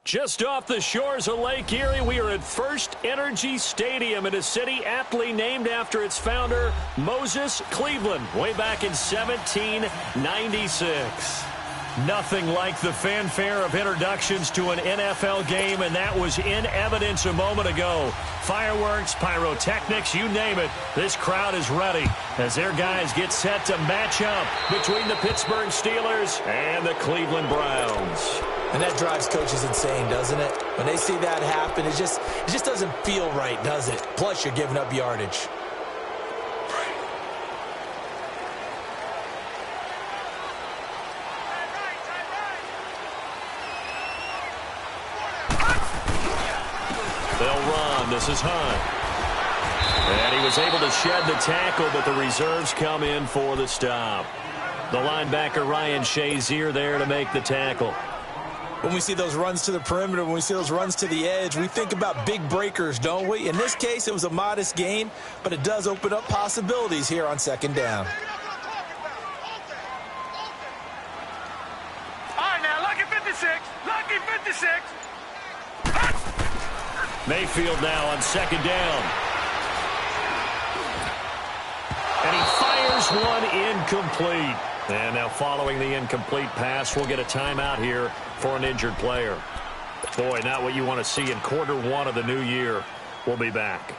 Just off the shores of Lake Erie, we are at First Energy Stadium in a city aptly named after its founder, Moses Cleveland, way back in 1796. Nothing like the fanfare of introductions to an NFL game, and that was in evidence a moment ago. Fireworks, pyrotechnics, you name it. This crowd is ready as their guys get set to match up between the Pittsburgh Steelers and the Cleveland Browns. And that drives coaches insane, doesn't it? When they see that happen, it just doesn't feel right, does it? Plus, you're giving up yardage. They'll run. This is Hunt. And he was able to shed the tackle, but the reserves come in for the stop. The linebacker, Ryan Shazier, there to make the tackle. When we see those runs to the perimeter, when we see those runs to the edge, we think about big breakers, don't we? In this case, it was a modest gain, but it does open up possibilities here on second down. All right, now, lucky 56. Lucky 56. Mayfield now on second down. And he fires one incomplete. And now following the incomplete pass, we'll get a timeout here for an injured player. Boy, not what you want to see in quarter one of the new year. We'll be back.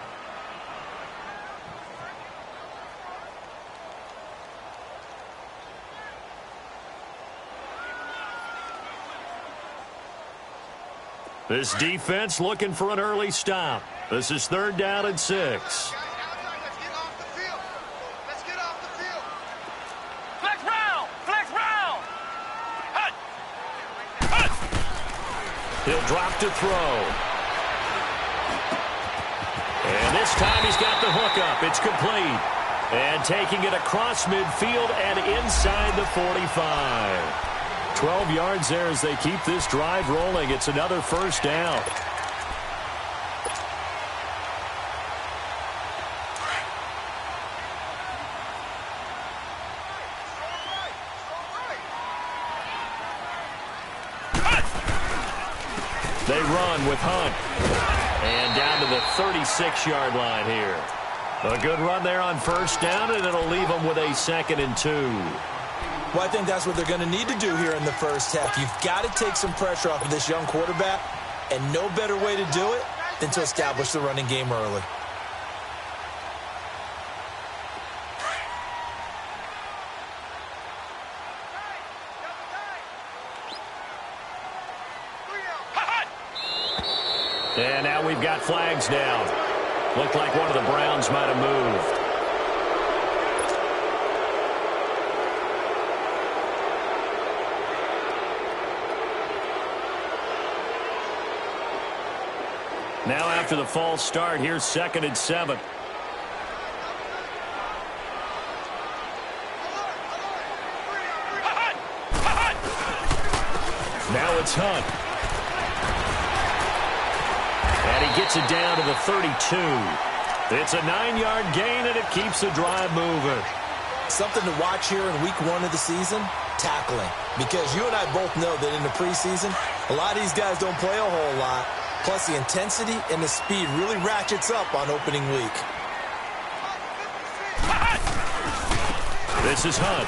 This defense looking for an early stop. This is 3rd down and 6. He'll drop to throw. And this time he's got the hook up. It's complete. And taking it across midfield and inside the 45. 12 yards there as they keep this drive rolling. It's another first down. They run with Hunt. And down to the 36-yard line here. A good run there on first down, and it'll leave them with a 2nd and 2. Well, I think that's what they're going to need to do here in the first half. You've got to take some pressure off of this young quarterback, and no better way to do it than to establish the running game early. And now we've got flags down. Looked like one of the Browns might have moved. Now after the false start, here's 2nd and 7. Now it's Hunt. And he gets it down to the 32. It's a 9-yard gain, and it keeps the drive moving. Something to watch here in week 1 of the season, tackling. Because you and I both know that in the preseason, a lot of these guys don't play a whole lot. Plus, the intensity and the speed really ratchets up on opening week. This is Hunt.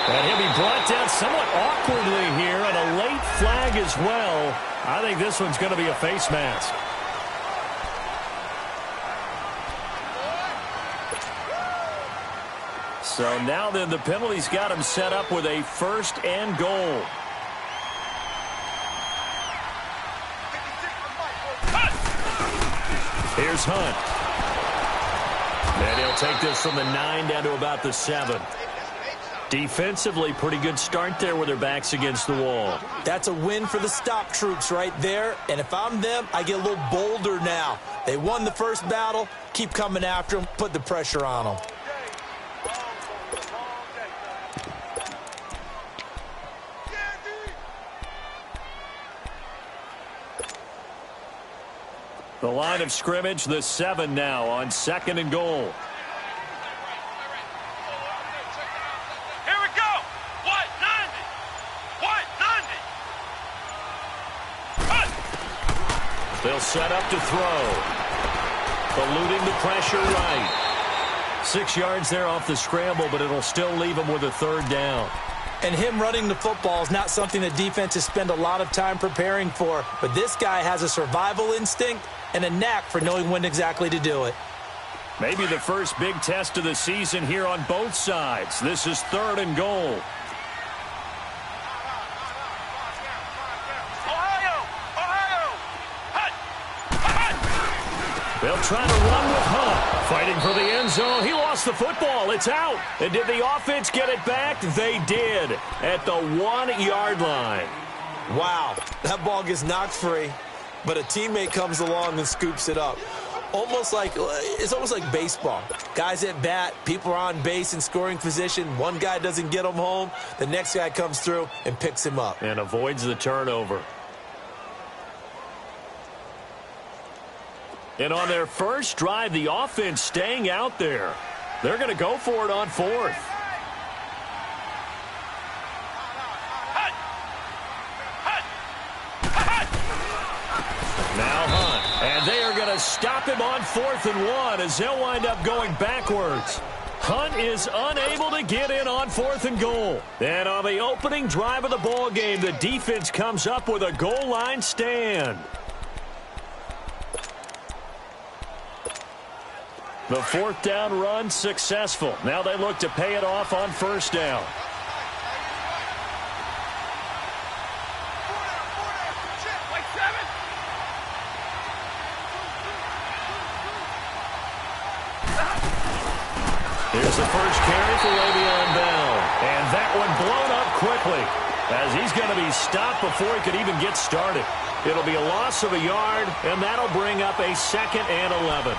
And he'll be brought down somewhat awkwardly here, and a late flag as well. I think this one's going to be a face mask. So now then, the penalty's got him set up with a 1st and goal. Here's Hunt. And he'll take this from the 9 down to about the 7. Defensively, pretty good start there with their backs against the wall. That's a win for the stop troops right there. And if I'm them, I get a little bolder now. They won the first battle. Keep coming after them. Put the pressure on them. The line of scrimmage, the 7 now on 2nd and goal. Here we go. What? 90. What? 90. They'll set up to throw. Eluding the pressure right. 6 yards there off the scramble, but it'll still leave him with a third down. And him running the football is not something that defenses spend a lot of time preparing for. But this guy has a survival instinct and a knack for knowing when exactly to do it. Maybe the first big test of the season here on both sides. This is 3rd and goal. They'll try to run with Hunt. Fighting for the end zone. He lost the football. It's out. And did the offense get it back? They did at the 1-yard line. Wow. That ball gets knocked free, but a teammate comes along and scoops it up. It's almost like baseball. Guys at bat, people are on base in scoring position. One guy doesn't get him home. The next guy comes through and picks him up. And avoids the turnover. And on their first drive, the offense staying out there. They're going to go for it on 4th. Now Hunt. And they are going to stop him on 4th and 1 as they'll wind up going backwards. Hunt is unable to get in on 4th and goal. And on the opening drive of the ball game, the defense comes up with a goal line stand. The 4th down run successful. Now they look to pay it off on 1st down. Here's the first carry for Le'Veon Bell. And that one blown up quickly as he's going to be stopped before he could even get started. It'll be a loss of a yard, and that'll bring up a 2nd and 11.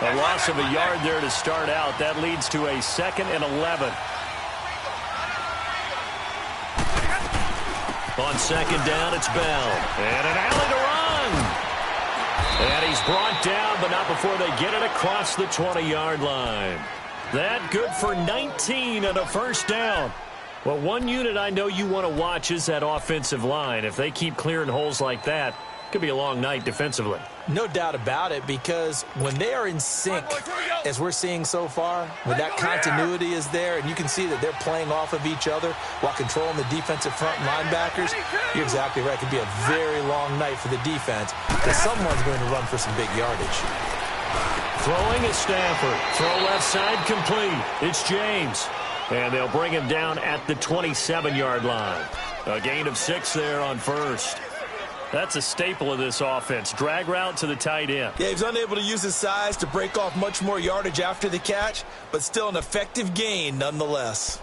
A loss of a yard there to start out. That leads to a 2nd and 11. On 2nd down, it's Bell. And an alley to run. And he's brought down, but not before they get it across the 20-yard line. That good for 19 and a 1st down. Well, one unit I know you want to watch is that offensive line. If they keep clearing holes like that, it could be a long night defensively. No doubt about it, because when they are in sync, as we're seeing so far, when that continuity is there, and you can see that they're playing off of each other while controlling the defensive front linebackers, you're exactly right. It could be a very long night for the defense, because someone's going to run for some big yardage. Throwing is Stafford. Throw left side complete. It's James. And they'll bring him down at the 27-yard line. A gain of 6 there on 1st. That's a staple of this offense. Drag route to the tight end. Yeah, he's unable to use his size to break off much more yardage after the catch, but still an effective gain nonetheless.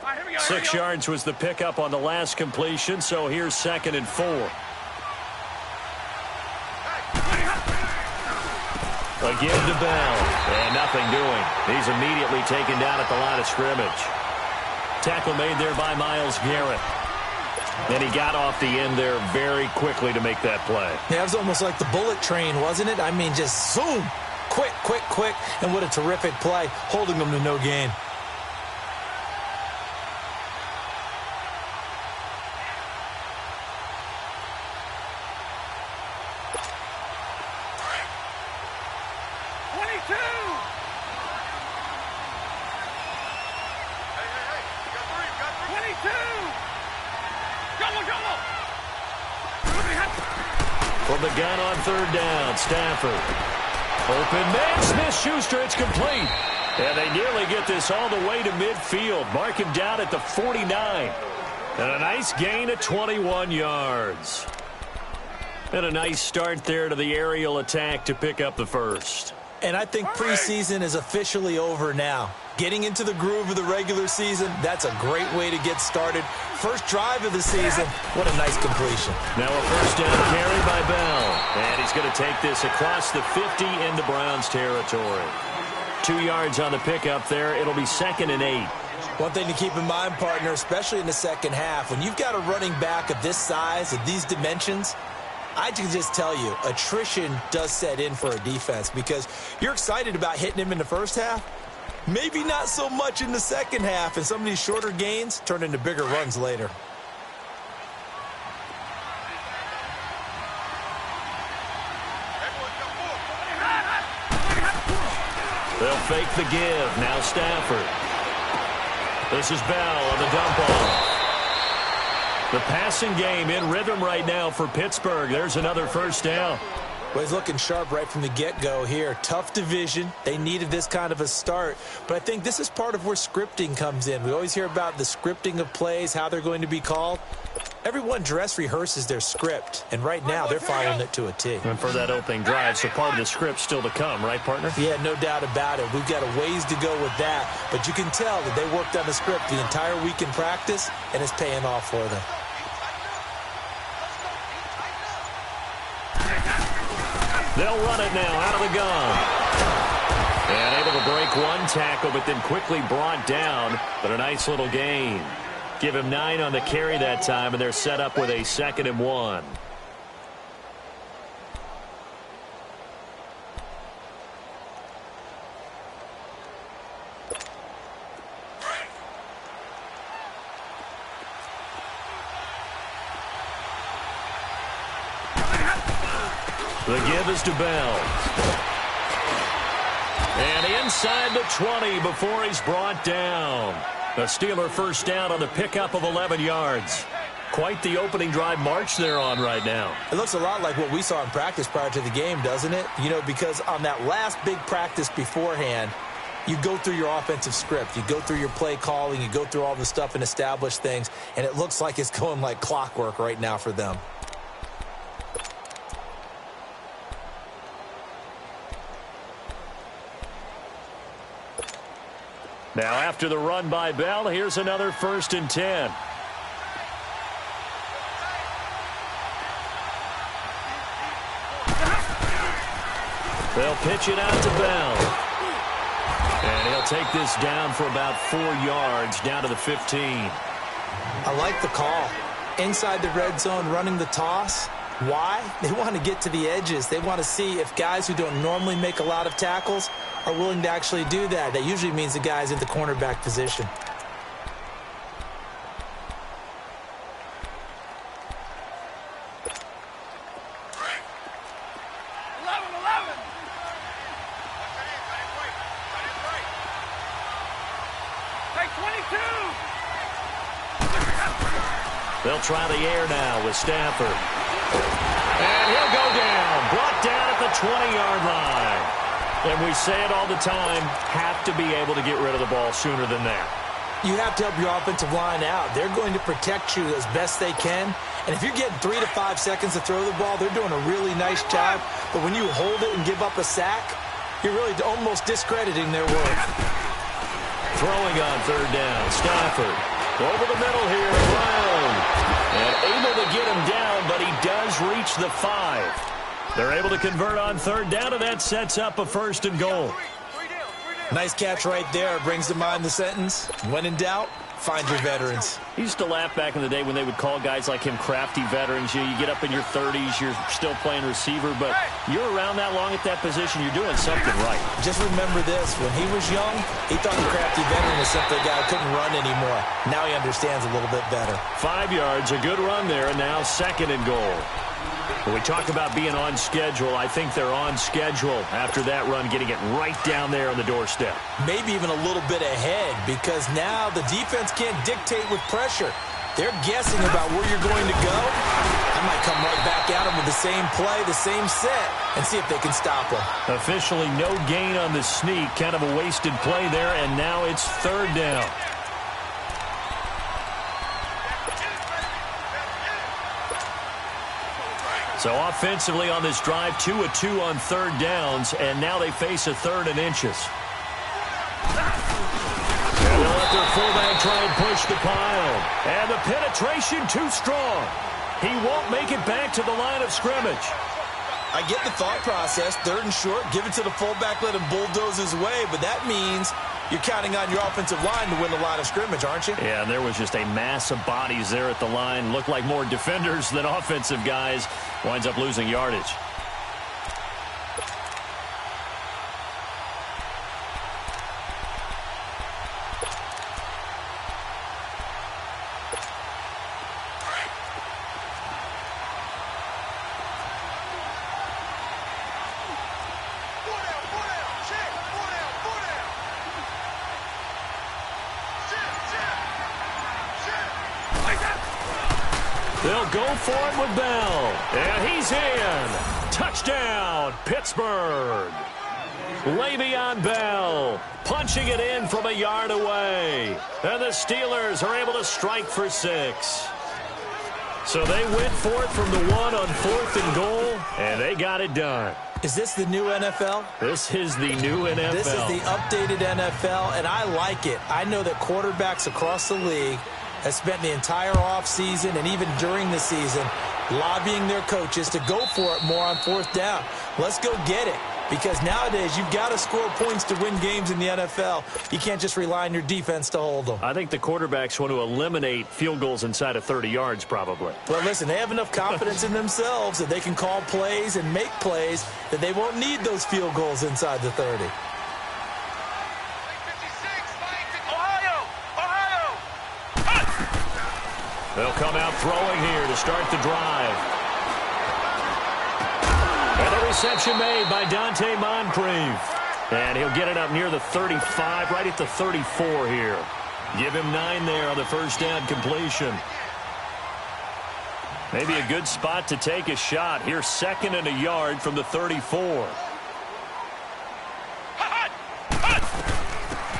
All right, here we go, 6 yards was the pickup on the last completion, so here's 2nd and 4. Again to Bell, and nothing doing. He's immediately taken down at the line of scrimmage. Tackle made there by Myles Garrett. And he got off the end there very quickly to make that play. Yeah, it was almost like the bullet train, wasn't it? I mean, just zoom, quick, quick, quick, and what a terrific play, holding them to no gain. From the gun on 3rd down, Stafford. Open man, Smith-Schuster, it's complete. And they nearly get this all the way to midfield. Mark him down at the 49. And a nice gain of 21 yards. And a nice start there to the aerial attack to pick up the 1st. And I think preseason is officially over now. Getting into the groove of the regular season, that's a great way to get started. First drive of the season, what a nice completion. Now a 1st down carry by Bell. And he's going to take this across the 50 into Browns territory. 2 yards on the pickup there. It'll be 2nd and 8. One thing to keep in mind, partner, especially in the second half, when you've got a running back of this size, of these dimensions, I can just tell you, attrition does set in for a defense because you're excited about hitting him in the first half, Maybe not so much in the second half, and some of these shorter gains turn into bigger runs later. They'll fake the give. Now Stafford. This is Bell on the dump off. The passing game in rhythm right now for Pittsburgh. There's another first down. Well, he's looking sharp right from the get-go here. Tough division. They needed this kind of a start. But I think this is part of where scripting comes in. We always hear about the scripting of plays, how they're going to be called. Everyone dress rehearses their script, and right now they're following it to a T. And for that opening drive, so part of the script still to come, right, partner? Yeah, no doubt about it. We've got a ways to go with that, but you can tell that they worked on the script the entire week in practice, and it's paying off for them. They'll run it now out of the gun. And able to break one tackle, but then quickly brought down, but a nice little gain. Give him 9 on the carry that time, and they're set up with a 2nd and 1. The give is to Bell. And inside the 20 before he's brought down. The Steeler first down on the pickup of 11 yards. Quite the opening drive march they're on right now. It looks a lot like what we saw in practice prior to the game, doesn't it? You know, because on that last big practice beforehand, you go through your offensive script. You go through your play calling. You go through all the stuff and establish things. And it looks like it's going like clockwork right now for them. Now after the run by Bell, here's another 1st and 10. They'll pitch it out to Bell. And he'll take this down for about 4 yards, down to the 15. I like the call. Inside the red zone, running the toss. Why? They want to get to the edges. They want to see if guys who don't normally make a lot of tackles are willing to actually do that. That usually means the guy's in the cornerback position. They'll try the air now with Stafford. And he'll go down. Brought down at the 20-yard line. And we say it all the time, have to be able to get rid of the ball sooner than that. You have to help your offensive line out. They're going to protect you as best they can. And if you're getting 3 to 5 seconds to throw the ball, they're doing a really nice job. But when you hold it and give up a sack, you're really almost discrediting their work. Throwing on 3rd down, Stafford. Over the middle here, Brown. And able to get him down, but he does reach the 5. They're able to convert on 3rd down, and that sets up a 1st and goal. Nice catch right there. Brings to mind the sentence, when in doubt, find your veterans. He used to laugh back in the day when they would call guys like him crafty veterans. You get up in your 30s, you're still playing receiver, but you're around that long at that position, you're doing something right. Just remember this. When he was young, he thought the crafty veteran was simply a guy who couldn't run anymore. Now he understands a little bit better. 5 yards, a good run there, and now 2nd and goal. When we talk about being on schedule, I think they're on schedule after that run, getting it right down there on the doorstep. Maybe even a little bit ahead, because now the defense can't dictate with pressure. They're guessing about where you're going to go. I might come right back at them with the same play, the same set, and see if they can stop them. Officially no gain on the sneak, kind of a wasted play there, and now it's 3rd down. So offensively on this drive, 2 of 2 on 3rd downs, and now they face a 3rd and inches. And they'll let their fullback try and push the pile. And the penetration too strong. He won't make it back to the line of scrimmage. I get the thought process. 3rd and short, give it to the fullback, let him bulldoze his way, but that means you're counting on your offensive line to win the line of scrimmage, aren't you? Yeah, and there was just a mass of bodies there at the line. Looked like more defenders than offensive guys. Winds up losing yardage. They'll go for it with Bell. And he's in. Touchdown, Pittsburgh. Le'Veon Bell punching it in from a yard away. And the Steelers are able to strike for 6. So they went for it from the 1 on 4th and goal, and they got it done. Is this the new NFL? This is the new NFL. This is the updated NFL, and I like it. I know that quarterbacks across the league have spent the entire offseason and even during the season lobbying their coaches to go for it more on 4th down. Let's go get it. Because nowadays, you've got to score points to win games in the NFL. You can't just rely on your defense to hold them. I think the quarterbacks want to eliminate field goals inside of 30 yards, probably. Well, listen, they have enough confidence in themselves that they can call plays and make plays that they won't need those field goals inside the 30. They'll come out throwing here to start the drive. And the reception made by Dante Moncrief. And he'll get it up near the 35, right at the 34 here. Give him 9 there on the first down completion. Maybe a good spot to take a shot. Here's 2nd and a yard from the 34.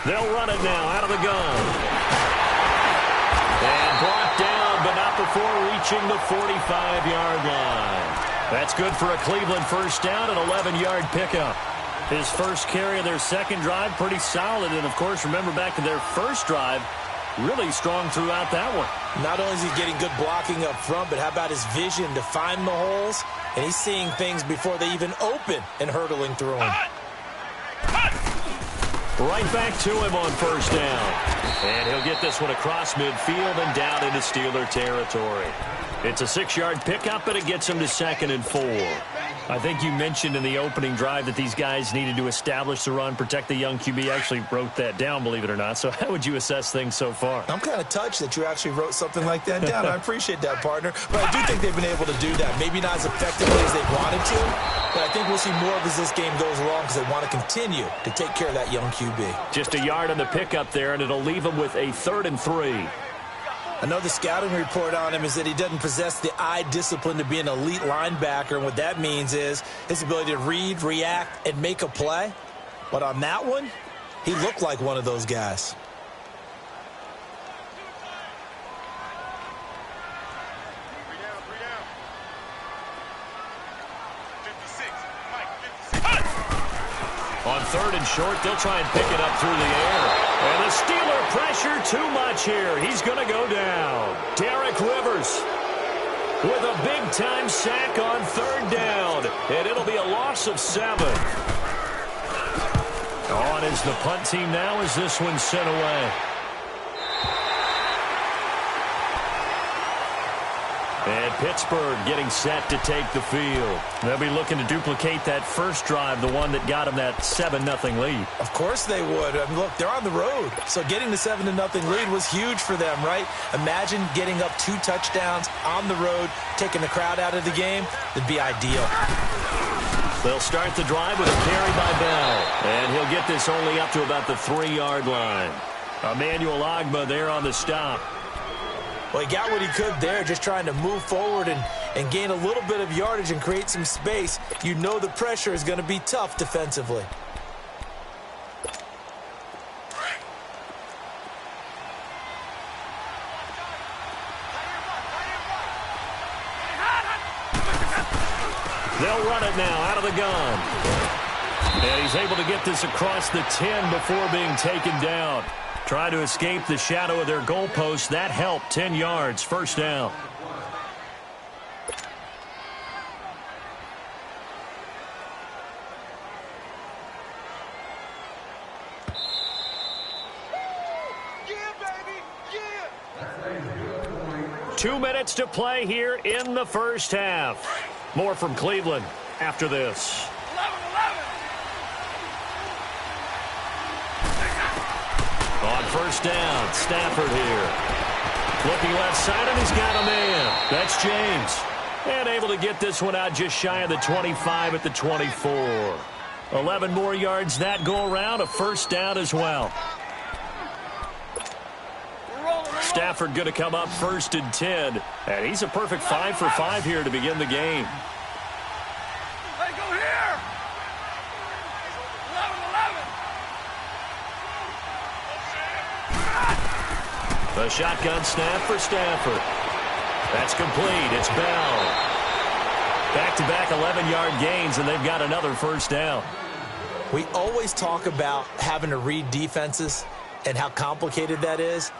They'll run it now out of the gun. And brought down, but not before reaching the 45-yard line. That's good for a Cleveland first down, an 11-yard pickup. His first carry of their second drive, pretty solid. And, of course, remember back to their first drive, really strong throughout that one. Not only is he getting good blocking up front, but how about his vision to find the holes? And he's seeing things before they even open and hurtling through them. Right back to him on first down. And he'll get this one across midfield and down into Steeler territory. It's a 6-yard pickup, but it gets him to 2nd and 4. I think you mentioned in the opening drive that these guys needed to establish the run, protect the young QB. I actually wrote that down, believe it or not. So how would you assess things so far? I'm kind of touched that you actually wrote something like that down. I appreciate that, partner. But I do think they've been able to do that. Maybe not as effectively as they wanted to, but I think we'll see more of as this game goes along because they want to continue to take care of that young QB. Just a yard on the pickup there, and it'll leave him with a 3rd and 3. I know the scouting report on him is that he doesn't possess the eye discipline to be an elite linebacker, and what that means is his ability to read, react, and make a play. But on that one, he looked like one of those guys. On 3rd and short, they'll try and pick it up through the air. And the Steeler pressure too much here. He's going to go down. Derek Rivers with a big-time sack on 3rd down. And it'll be a loss of 7. On is the punt team now as this one's sent away. And Pittsburgh getting set to take the field. They'll be looking to duplicate that first drive, the one that got them that 7-0 lead. Of course they would. I mean, look, they're on the road. So getting the 7-0 lead was huge for them, right? Imagine getting up 2 touchdowns on the road, taking the crowd out of the game. It'd be ideal. They'll start the drive with a carry by Bell. And he'll get this only up to about the 3-yard line. Emmanuel Ogbah there on the stop. Well, he got what he could there, just trying to move forward and gain a little bit of yardage and create some space. You know the pressure is going to be tough defensively. They'll run it now out of the gun. And he's able to get this across the 10 before being taken down. Trying to escape the shadow of their goalpost. That helped. 10 yards. First down. Yeah. 2 minutes to play here in the first half. More from Cleveland after this. On first down, Stafford here. Looking left side, and he's got a man. That's James. And able to get this one out just shy of the 25 at the 24. 11 more yards that go around, a first down as well. Stafford going to come up 1st and 10. And he's a perfect 5 for 5 here to begin the game. Hey, go here. 11. The shotgun snap for Stafford. That's complete. It's Bell. Back-to-back 11-yard gains, and they've got another 1st down. We always talk about having to read defenses and how complicated that is.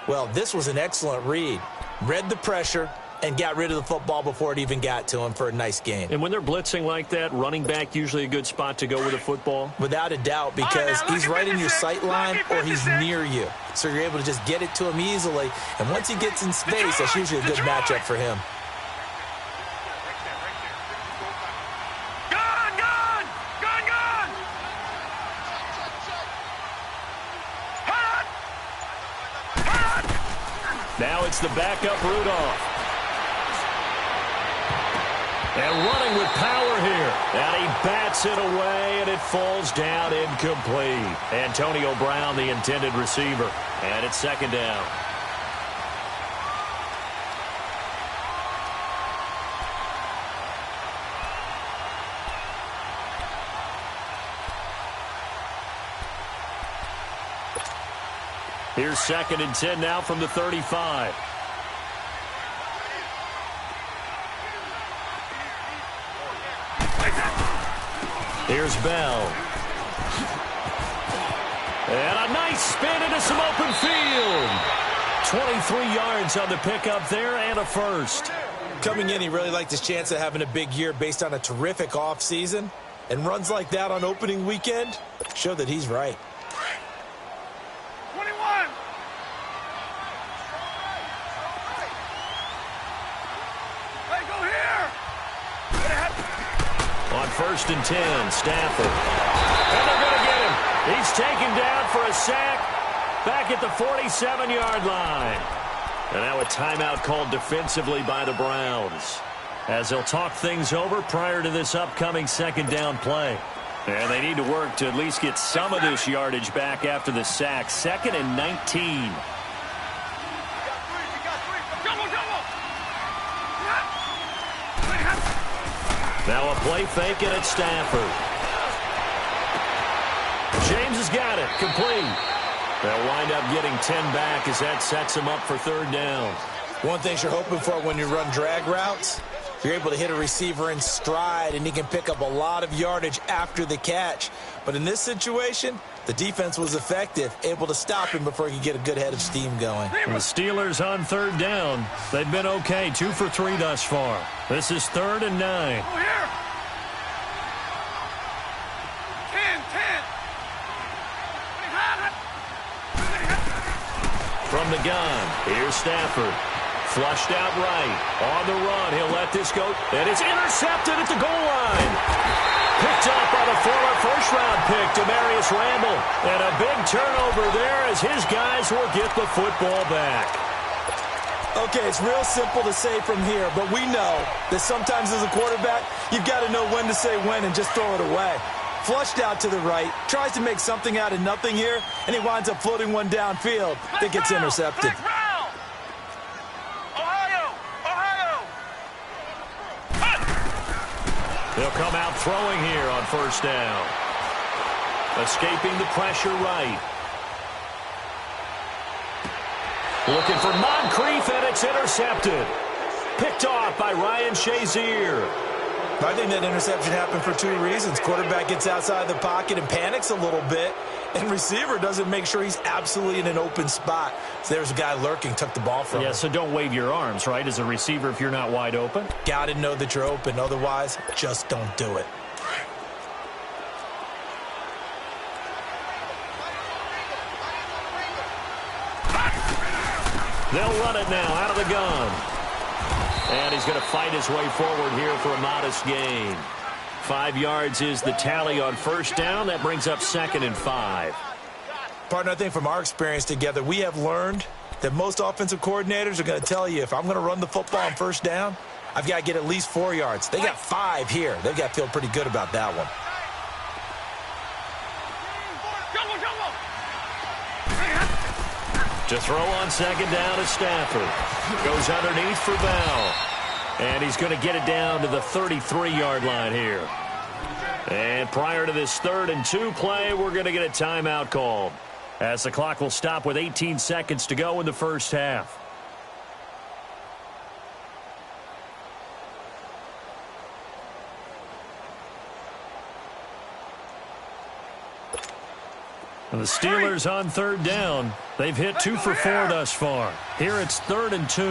Well, this was an excellent read. Read the pressure and got rid of the football before it even got to him for a nice gain. And when they're blitzing like that, running back usually a good spot to go with the football? Without a doubt, because he's right in your sight line or he's near you. So you're able to just get it to him easily. And once he gets in space, that's usually a good matchup for him. Now it's the backup Rudolph. And running with power here. And he bats it away, and it falls down incomplete. Antonio Brown, the intended receiver. And it's 2nd down. Here's 2nd and 10 now from the 35. Here's Bell. And a nice spin into some open field. 23 yards on the pickup there and a 1st. Coming in, he really liked his chance of having a big year based on a terrific offseason. And runs like that on opening weekend show that he's right. 21. Hey, go here. On 1st and 10, Stafford. And they're going to get him. He's taken down for a sack back at the 47-yard line. And now a timeout called defensively by the Browns, as they'll talk things over prior to this upcoming 2nd down play. And they need to work to at least get some of this yardage back after the sack. 2nd and 19. Now a play fake, and it's Stafford. James has got it. Complete. They'll wind up getting 10 back as that sets him up for 3rd down. One thing you're hoping for when you run drag routes, you're able to hit a receiver in stride, and he can pick up a lot of yardage after the catch. But in this situation, the defense was effective, able to stop him before he could get a good head of steam going. And the Steelers on 3rd down. They've been okay, 2 for 3 thus far. This is 3rd and 9. Go here. 10. From the gun, here's Stafford. Flushed out right. On the run, he'll let this go. And it's intercepted at the goal line. Picked up by the former first-round pick, Demarius Randall. And a big turnover there as his guys will get the football back. Okay, it's real simple to say from here, but we know that sometimes as a quarterback, you've got to know when to say when and just throw it away. Flushed out to the right, tries to make something out of nothing here, and he winds up floating one downfield that gets intercepted. They'll come out throwing here on 1st down. Escaping the pressure right. Looking for Moncrief, and it's intercepted. Picked off by Ryan Shazier. I think that interception happened for 2 reasons. Quarterback gets outside the pocket and panics a little bit, and receiver doesn't make sure he's absolutely in an open spot. So there's a guy lurking, took the ball from him. Yeah, so don't wave your arms, right, as a receiver if you're not wide open? Got to know that you're open. Otherwise, just don't do it. They'll run it now out of the gun. And he's going to fight his way forward here for a modest gain. 5 yards is the tally on 1st down. That brings up 2nd and 5. Partner, I think from our experience together, we have learned that most offensive coordinators are going to tell you, if I'm going to run the football on 1st down, I've got to get at least 4 yards. They got 5 here. They've got to feel pretty good about that one. To throw on second down is Stafford. Goes underneath for Bell. And he's going to get it down to the 33-yard line here. And prior to this 3rd and 2 play, we're going to get a timeout called, as the clock will stop with 18 seconds to go in the first half. And the Steelers on 3rd down. They've hit 2 for 4 thus far. Here it's 3rd and 2.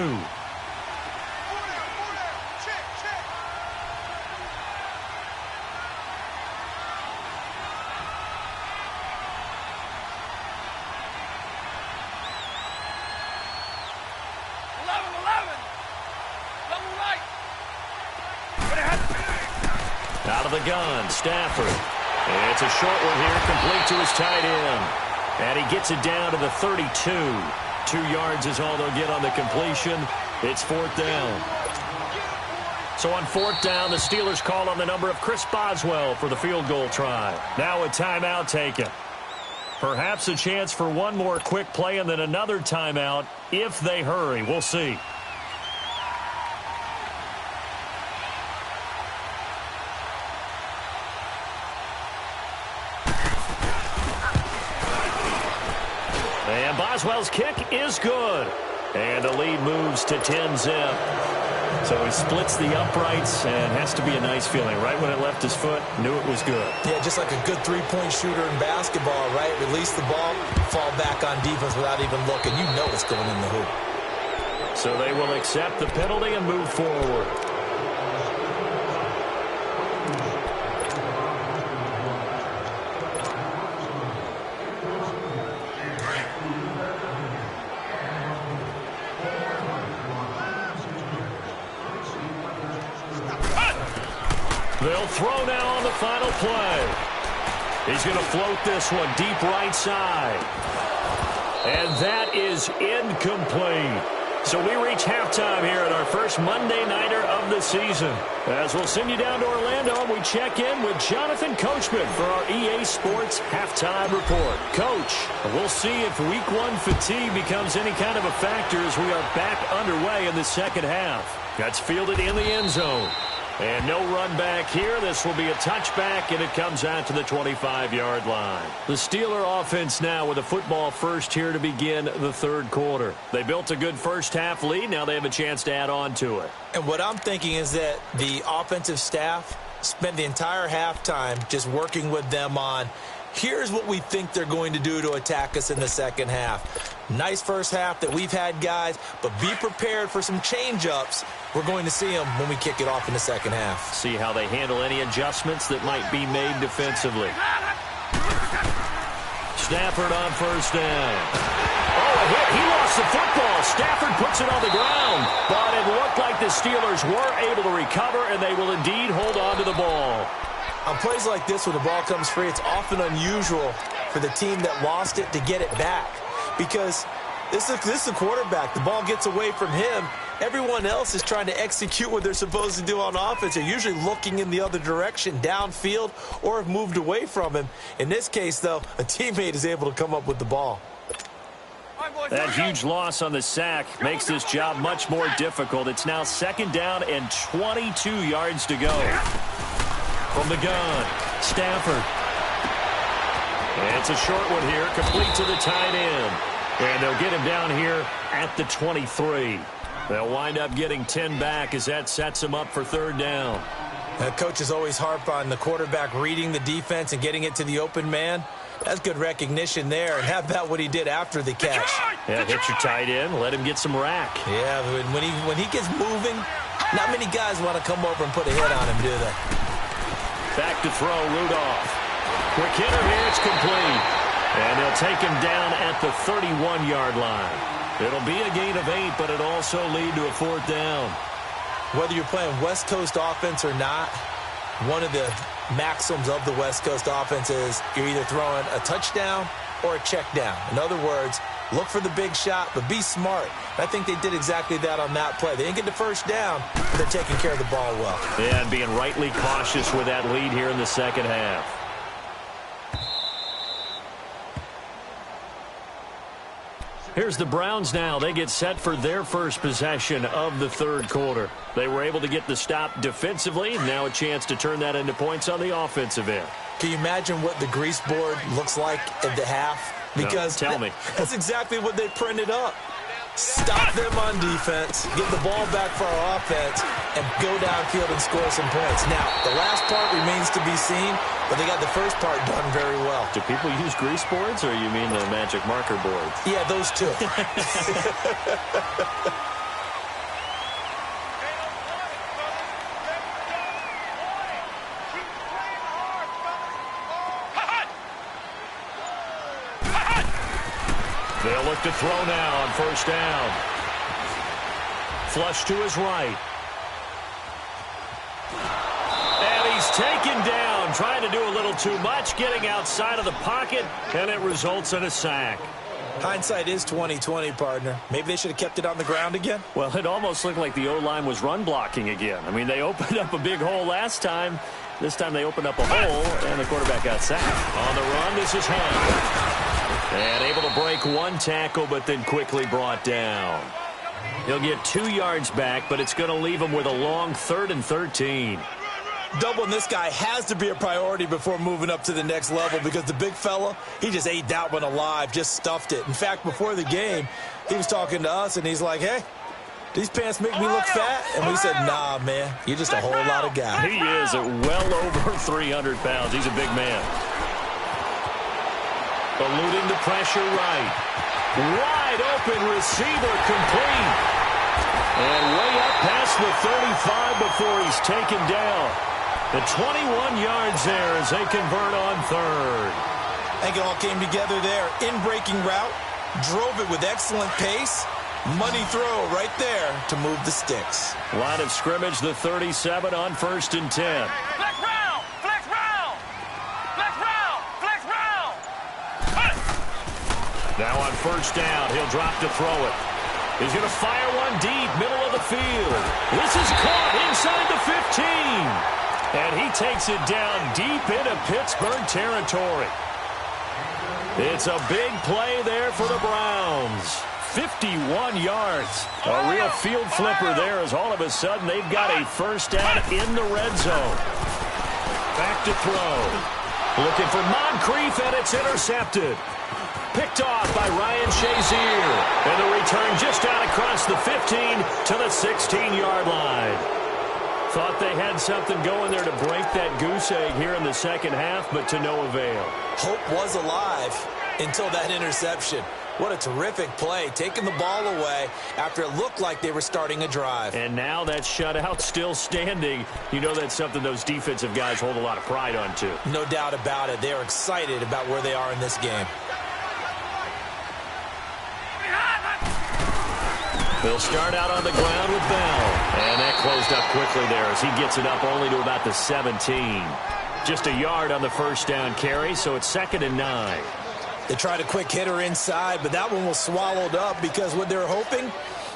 Out of the gun, Stafford. It's a short one here, complete to his tight end. And he gets it down to the 32. 2 yards is all they'll get on the completion. It's 4th down. So on 4th down, the Steelers call on the number of Chris Boswell for the field goal try. Now a timeout taken. Perhaps a chance for one more quick play and then another timeout if they hurry. We'll see. And Boswell's kick is good. And the lead moves to 10-zip. So he splits the uprights and has to be a nice feeling. Right when it left his foot, knew it was good. Yeah, just like a good three-point shooter in basketball, right? Release the ball, fall back on defense without even looking. You know it's going in the hoop. So they will accept the penalty and move forward. They'll throw now on the final play. He's going to float this one deep right side. And that is incomplete. So we reach halftime here at our first Monday Nighter of the season. As we'll send you down to Orlando, and we check in with Jonathan Coachman for our EA Sports Halftime Report. Coach, we'll see if Week 1 fatigue becomes any kind of a factor as we are back underway in the second half. That's fielded in the end zone. And no run back here. This will be a touchback, and it comes out to the 25-yard line. The Steeler offense now with a football first here to begin the third quarter. They built a good first-half lead. Now they have a chance to add on to it. And what I'm thinking is that the offensive staff spent the entire halftime just working with them on, here's what we think they're going to do to attack us in the second half. Nice first half that we've had, guys, but be prepared for some change-ups. We're going to see them when we kick it off in the second half. See how they handle any adjustments that might be made defensively. Stafford on first down. Oh, a hit. He lost the football. Stafford puts it on the ground. But it looked like the Steelers were able to recover, and they will indeed hold on to the ball. On plays like this, when the ball comes free, it's often unusual for the team that lost it to get it back. Because this is a quarterback. The ball gets away from him. Everyone else is trying to execute what they're supposed to do on offense. They're usually looking in the other direction, downfield, or have moved away from him. In this case, though, a teammate is able to come up with the ball. That huge loss on the sack makes this job much more difficult. It's now second down and 22 yards to go. From the gun, Stafford. It's a short one here, complete to the tight end. And they'll get him down here at the 23. They'll wind up getting 10 back as that sets him up for third down. Coaches always harp on the quarterback reading the defense and getting it to the open man. That's good recognition there. And how about what he did after the catch? Yeah, hit your tight end, let him get some rack. Yeah, when he gets moving, not many guys want to come over and put a hit on him, do they? Back to throw, Rudolph. Quick hitter here, it's complete. And they'll take him down at the 31-yard line. It'll be a gain of 8, but it'll also lead to a fourth down. Whether you're playing West Coast offense or not, one of the maxims of the West Coast offense is you're either throwing a touchdown or a check down. In other words, look for the big shot, but be smart. I think they did exactly that on that play. They didn't get the first down, but they're taking care of the ball well. Yeah, and being rightly cautious with that lead here in the second half. Here's the Browns now. They get set for their first possession of the third quarter. They were able to get the stop defensively. Now a chance to turn that into points on the offensive end. Can you imagine what the grease board looks like at the half? Because no, tell me. That's exactly what they printed up. Stop them on defense, get the ball back for our offense, and go downfield and score some points. Now, the last part remains to be seen, but they got the first part done very well. Do people use grease boards, or you mean the magic marker boards? Yeah, those two. They'll look to throw now on first down. Flush to his right. And he's taken down, trying to do a little too much, getting outside of the pocket, and it results in a sack. Hindsight is 20/20, partner. Maybe they should have kept it on the ground again. Well, it almost looked like the O-line was run blocking again. I mean, they opened up a big hole last time. This time they opened up a hole, and the quarterback got sacked. On the run, this is Hunt. And able to break one tackle, but then quickly brought down. He'll get 2 yards back, but it's going to leave him with a long 3rd and 13. Doubling this guy has to be a priority before moving up to the next level, because the big fella, he just ate that one alive, just stuffed it. In fact, before the game, he was talking to us, and he's like, hey, these pants make me look fat? And we said, nah, man, you're just a whole lot of guy. He is at well over 300 pounds. He's a big man. Eluding the pressure right. Wide open receiver complete. And way up past the 35 before he's taken down. The 21 yards there as they convert on third. I think it all came together there. In-breaking route. Drove it with excellent pace. Money throw right there to move the sticks. Line of scrimmage, the 37 on 1st and 10. Flex round! Flex round! Flex round! Flex round! Now on first down, he'll drop to throw it. He's going to fire one deep, middle of the field. This is caught inside the 15. And he takes it down deep into Pittsburgh territory. It's a big play there for the Browns. 51 yards. A real field flipper there as all of a sudden they've got a first down in the red zone. Back to throw. Looking for Moncrief, and it's intercepted. Picked off by Ryan Shazier. And the return just out across the 15 to the 16-yard line. Thought they had something going there to break that goose egg here in the second half, but to no avail. Hope was alive until that interception. What a terrific play, taking the ball away after it looked like they were starting a drive. And now that shutout still standing. You know that's something those defensive guys hold a lot of pride on, too. No doubt about it. They're excited about where they are in this game. They'll start out on the ground with Bell. And that closed up quickly there as he gets it up only to about the 17. Just a yard on the first down carry, so it's 2nd and 9. They tried a quick hitter inside, but that one was swallowed up because what they're hoping,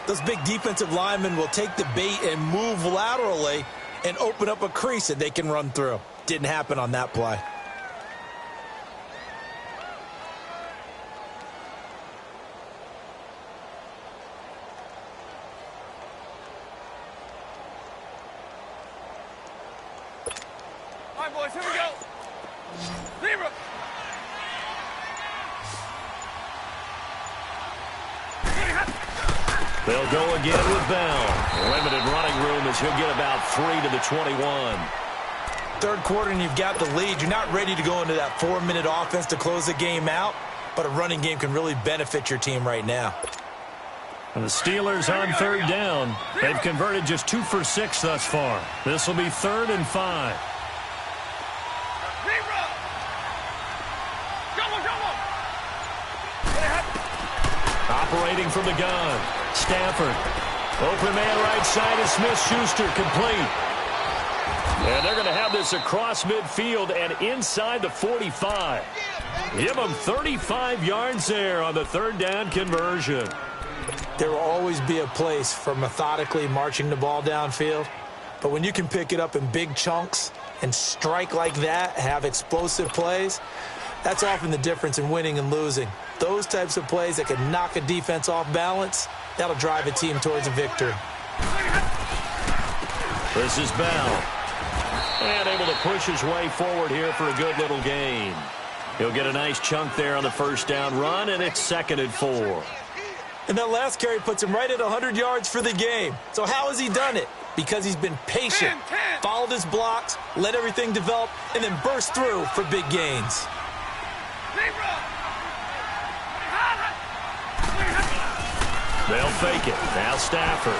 those big defensive linemen will take the bait and move laterally and open up a crease that they can run through. Didn't happen on that play. All right, boys, here we go. Zebra. They'll go again with Bell. Limited running room as he'll get about 3 to the 21. Third quarter and you've got the lead. You're not ready to go into that 4-minute offense to close the game out, but a running game can really benefit your team right now. And the Steelers on third down. They've converted just 2 for 6 thus far. This will be 3rd and 5. Zebra. Come on, come on. Operating from the gun. Stafford. Open man right side is Smith-Schuster, complete. And they're going to have this across midfield and inside the 45. Give them 35 yards there on the third down conversion. There will always be a place for methodically marching the ball downfield. But when you can pick it up in big chunks and strike like that, have explosive plays, that's often the difference in winning and losing. Those types of plays that can knock a defense off balance, that'll drive a team towards a victory. This is Bell. And able to push his way forward here for a good little gain. He'll get a nice chunk there on the first down run, and it's 2nd and 4. And that last carry puts him right at 100 yards for the game. So how has he done it? Because he's been patient, followed his blocks, let everything develop, and then burst through for big gains. They'll fake it. Now Stafford.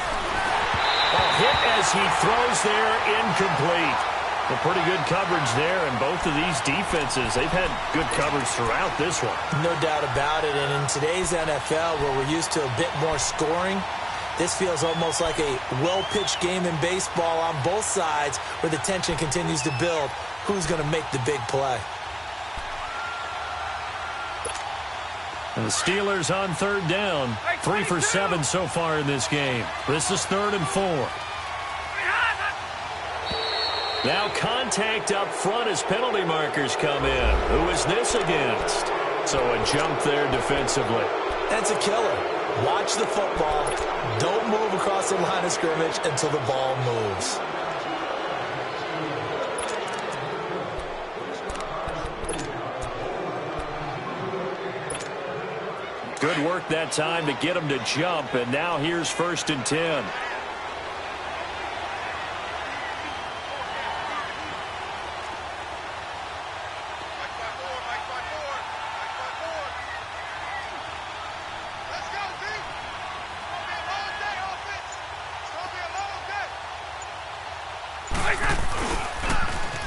A hit as he throws there, incomplete. A pretty good coverage there, and both of these defenses, they've had good coverage throughout this one. No doubt about it, and in today's NFL, where we're used to a bit more scoring, this feels almost like a well-pitched game in baseball on both sides where the tension continues to build. Who's going to make the big play? And the Steelers on 3rd down. 3 for 7 so far in this game. This is 3rd and 4. Now contact up front as penalty markers come in. Who is this against? So a jump there defensively. That's a killer. Watch the football. Don't move across the line of scrimmage until the ball moves. Good work that time to get him to jump, and now here's 1st and 10.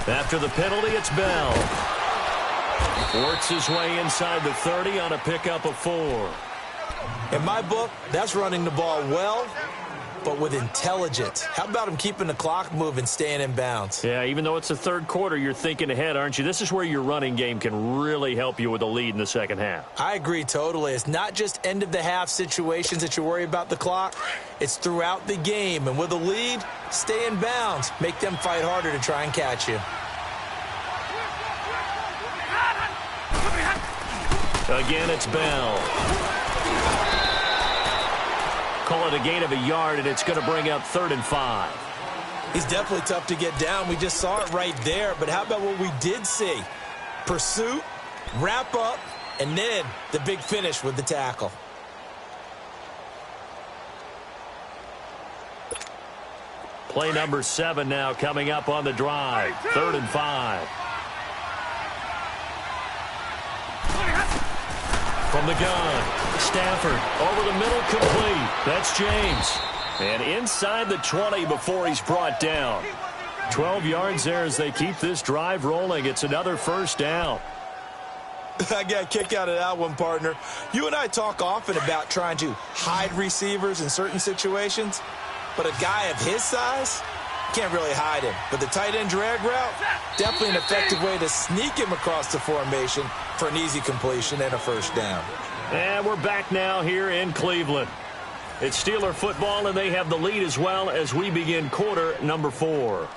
After the penalty, it's Bell. Works his way inside the 30 on a pickup of 4. In my book, that's running the ball well, but with intelligence. How about him keeping the clock moving, staying in bounds? Yeah, even though it's the 3rd quarter, you're thinking ahead, aren't you? This is where your running game can really help you with a lead in the 2nd half. I agree totally. It's not just end-of-the-half situations that you worry about the clock. It's throughout the game. And with a lead, stay in bounds. Make them fight harder to try and catch you. Again, it's Bell. Call it a gain of a yard, and it's going to bring up 3rd and 5. He's definitely tough to get down. We just saw it right there. But how about what we did see? Pursuit, wrap up, and then the big finish with the tackle. Play number 7 now coming up on the drive. 3rd and 5. From the gun, Stafford over the middle, complete. That's James. And inside the 20 before he's brought down. 12 yards there as they keep this drive rolling. It's another 1st down. I got a kick out of that one, partner. You and I talk often about trying to hide receivers in certain situations, but a guy of his size can't really hide him. But the tight end drag route, definitely an effective way to sneak him across the formation for an easy completion and a 1st down. And we're back now here in Cleveland. It's Steeler football, and they have the lead as well as we begin quarter number 4.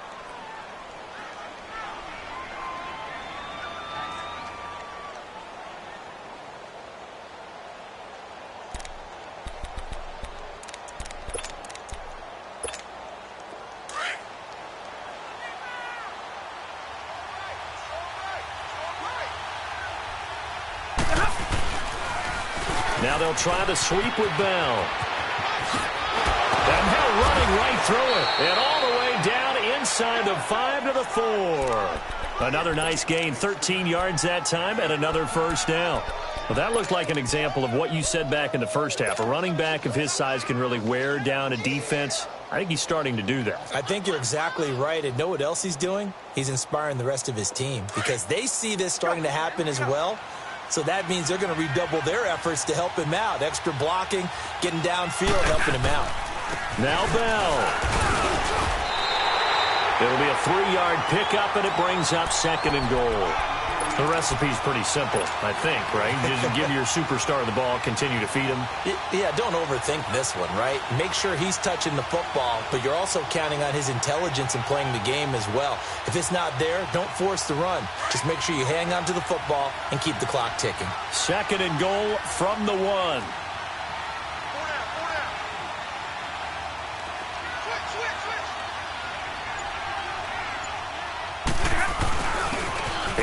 Now they'll try to sweep with Bell. And now running right through it. And all the way down inside the 5 to the 4. Another nice gain, 13 yards that time, and another 1st down. Well, that looked like an example of what you said back in the 1st half. A running back of his size can really wear down a defense. I think he's starting to do that. I think you're exactly right. And know what else he's doing? He's inspiring the rest of his team because they see this starting to happen as well. So that means they're going to redouble their efforts to help him out. Extra blocking, getting downfield, helping him out. Now Bell. It'll be a 3-yard pickup, and it brings up 2nd and goal. The recipe's pretty simple, I think, right? Just give your superstar the ball, continue to feed him. Yeah, don't overthink this one, right? Make sure he's touching the football, but you're also counting on his intelligence in playing the game as well. If it's not there, don't force the run. Just make sure you hang on to the football and keep the clock ticking. 2nd and goal from the 1.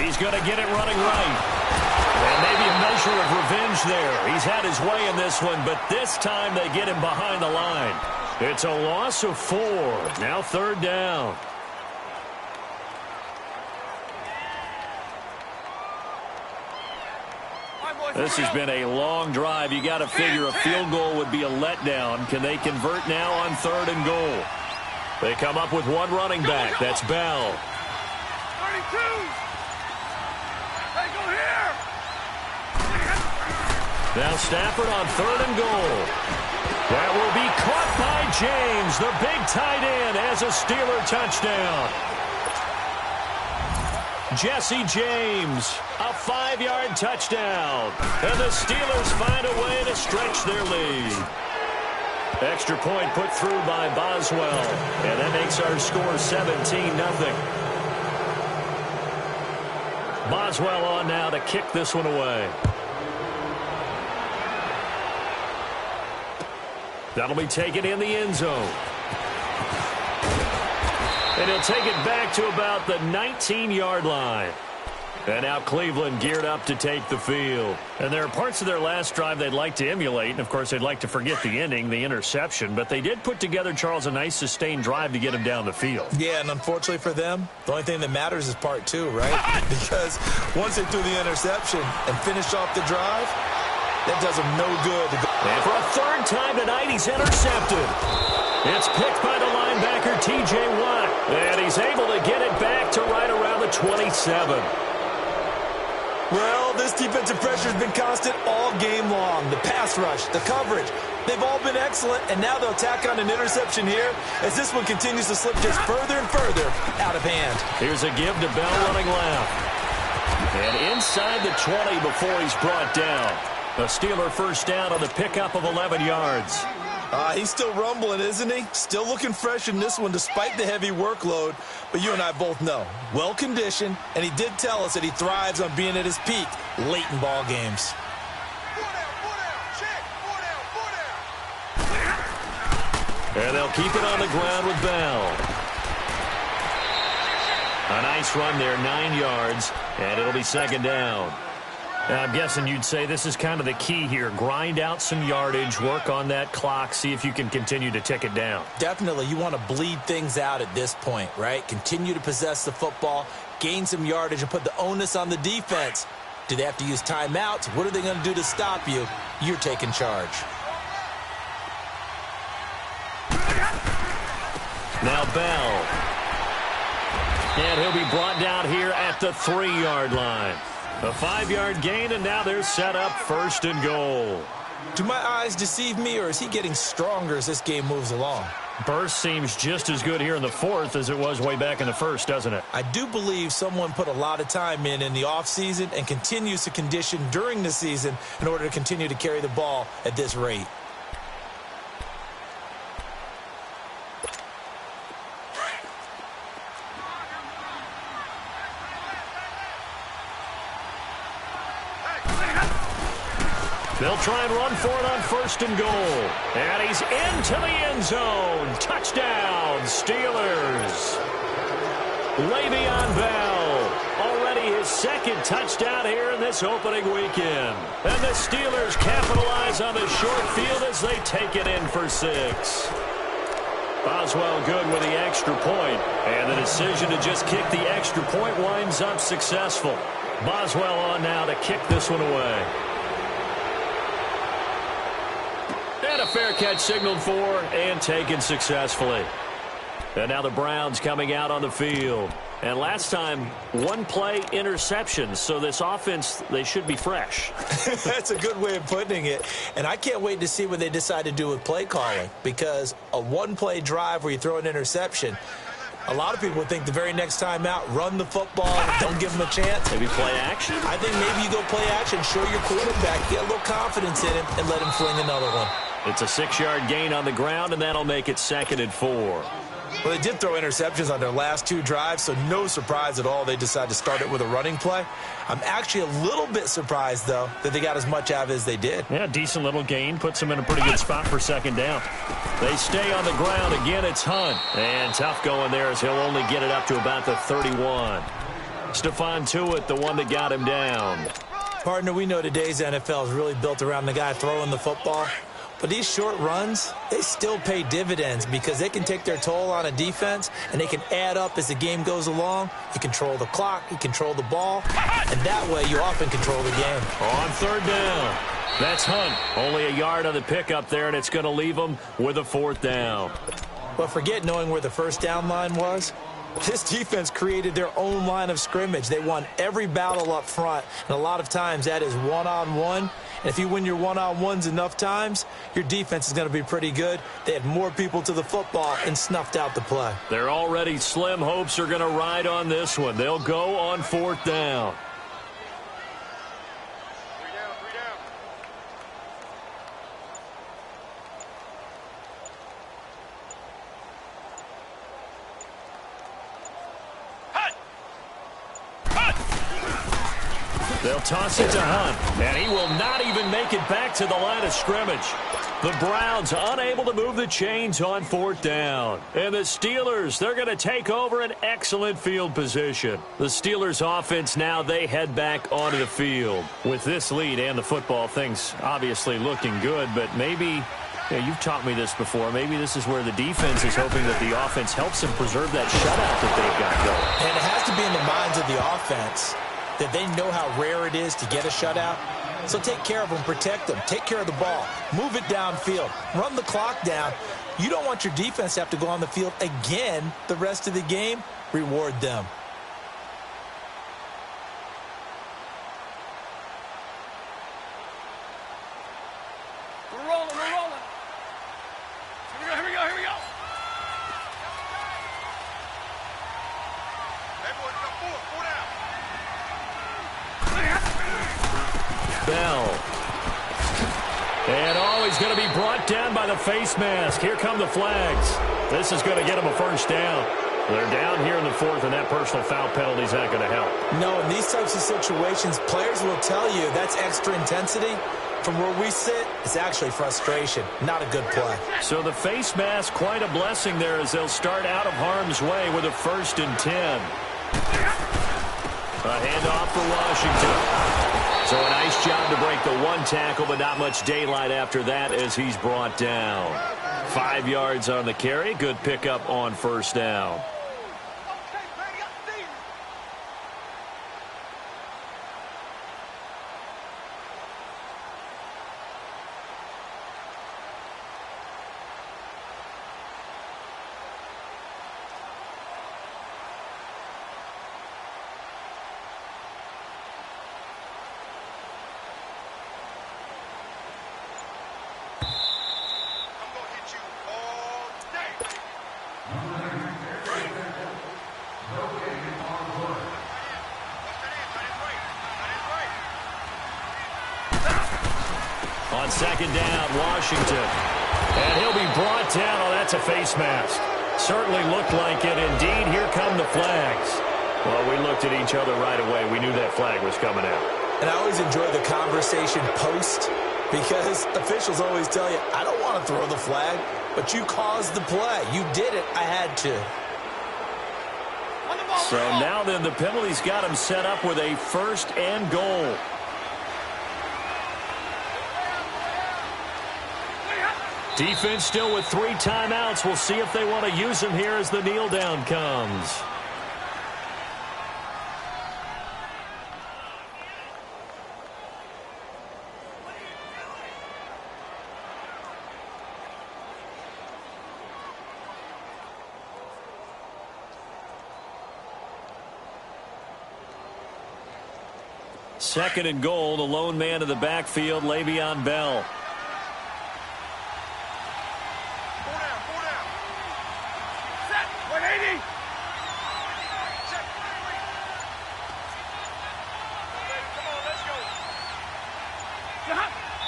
He's going to get it running right. And maybe a measure of revenge there. He's had his way in this one, but this time they get him behind the line. It's a loss of 4. Now 3rd down. This has been a long drive. You got to figure a field goal would be a letdown. Can they convert now on 3rd and goal? They come up with one running back. That's Bell. 32. Hey, go here. Now Stafford on 3rd and goal. That will be caught by James. The big tight end has a Steeler touchdown. Jesse James, a 5-yard touchdown. And the Steelers find a way to stretch their lead. Extra point put through by Boswell. And that makes our score 17-0. Boswell on now to kick this one away. That'll be taken in the end zone. And he'll take it back to about the 19-yard line. And now Cleveland geared up to take the field. And there are parts of their last drive they'd like to emulate. And, of course, they'd like to forget the ending, the interception. But they did put together, Charles, a nice sustained drive to get him down the field. Yeah, and unfortunately for them, the only thing that matters is part 2, right? Because once they threw the interception and finished off the drive, that does them no good. And for a 3rd time tonight, he's intercepted. It's picked by the linebacker, T.J. Watt. And he's able to get it back to right around the 27. Well, this defensive pressure has been constant all game long. The pass rush, the coverage, they've all been excellent, and now they'll tack on an interception here as this one continues to slip just further and further out of hand. Here's a give to Bell running left. And inside the 20 before he's brought down. A Steeler first down on the pickup of 11 yards. He's still rumbling, isn't he? Still looking fresh in this one despite the heavy workload. But you and I both know, well-conditioned, and he did tell us that he thrives on being at his peak late in ball games. And they'll keep it on the ground with Bell. A nice run there, 9 yards, and it'll be 2nd down. I'm guessing you'd say this is kind of the key here. Grind out some yardage, work on that clock, see if you can continue to tick it down. Definitely. You want to bleed things out at this point, right? Continue to possess the football, gain some yardage, and put the onus on the defense. Do they have to use timeouts? What are they going to do to stop you? You're taking charge. Now Bell. And he'll be brought down here at the 3-yard line. A 5-yard gain, and now they're set up 1st and goal. Do my eyes deceive me, or is he getting stronger as this game moves along? Burst seems just as good here in the 4th as it was way back in the 1st, doesn't it? I do believe someone put a lot of time in the offseason and continues to condition during the season in order to continue to carry the ball at this rate. They'll try and run for it on 1st and goal. And he's into the end zone. Touchdown, Steelers. Le'Veon Bell, already his 2nd touchdown here in this opening weekend. And the Steelers capitalize on the short field as they take it in for 6. Boswell good with the extra point. And the decision to just kick the extra point winds up successful. Boswell on now to kick this one away. And a fair catch signaled for and taken successfully. And now the Browns coming out on the field. And last time, 1-play interception. So this offense, they should be fresh. That's a good way of putting it. And I can't wait to see what they decide to do with play calling. Because a 1-play drive where you throw an interception, A lot of people think the very next time out, run the football, don't give him a chance. Maybe play action? I think maybe you go play action, show your quarterback, get a little confidence in him, and let him fling another one. It's a 6-yard gain on the ground, and that'll make it 2nd and 4. Well, they did throw interceptions on their last 2 drives, so no surprise at all they decided to start it with a running play. I'm actually a little bit surprised, though, that they got as much out of it as they did. Yeah, decent little gain. Puts them in a pretty good spot for 2nd down. They stay on the ground. Again, it's Hunt. And tough going there as he'll only get it up to about the 31. Stephon Tuitt, the one that got him down. Partner, we know today's NFL is really built around the guy throwing the football. But these short runs, they still pay dividends because they can take their toll on a defense, and they can add up as the game goes along. You control the clock, you control the ball, and that way you often control the game. On 3rd down, that's Hunt. Only a yard on the pickup there, and it's going to leave them with a 4th down. But forget knowing where the first down line was. This defense created their own line of scrimmage. They won every battle up front, and a lot of times that is one-on-one. And if you win your one-on-ones enough times, your defense is going to be pretty good. They had more people to the football and snuffed out the play. Their already slim hopes are going to ride on this one. They'll go on 4th down. They'll toss it to Hunt, and he will not even make it back to the line of scrimmage. The Browns unable to move the chains on 4th down. And the Steelers, they're going to take over an excellent field position. The Steelers offense now, they head back onto the field. With this lead and the football, things obviously looking good, but maybe, you've taught me this before, maybe this is where the defense is hoping that the offense helps them preserve that shutout that they've got going. And it has to be in the minds of the offense that they know how rare it is to get a shutout. So take care of them, protect them, take care of the ball, move it downfield, run the clock down. You don't want your defense to have to go on the field again the rest of the game. Reward them. We're rolling, we're rolling. Here we go, here we go. Hey, boys, got 4 down. Bell. And he's going to be brought down by the face mask. Here come the flags. This is going to get him a 1st down. They're down here in the 4th, and that personal foul penalty is not going to help. No, in these types of situations, players will tell you that's extra intensity. From where we sit, it's actually frustration. Not a good play. So the face mask, quite a blessing there as they'll start out of harm's way with a 1st and 10. A handoff for Washington. So a nice job to break the 1 tackle, but not much daylight after that as he's brought down. 5 yards on the carry. Good pickup on 1st down. On 2nd down, Washington. And he'll be brought down. Oh, that's a face mask. Certainly looked like it. Indeed, here come the flags. Well, we looked at each other right away. We knew that flag was coming out. And I always enjoy the conversation post because officials always tell you, I don't want to throw the flag, but you caused the play. You did it. I had to. So now then, the penalty's got him set up with a 1st and goal. Defense still with 3 timeouts. We'll see if they want to use them here as the kneel down comes. Second and goal, the lone man in the backfield, Le'Veon Bell.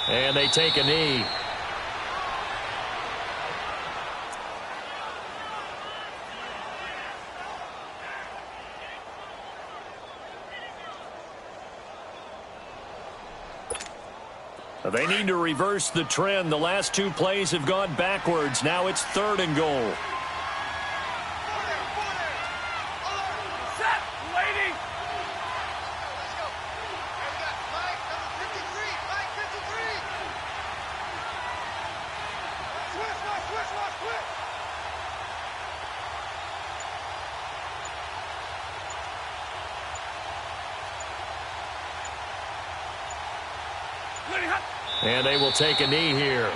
And they take a knee. They need to reverse the trend. The last two plays have gone backwards. Now it's 3rd and goal. Set, waiting. And they will take a knee here.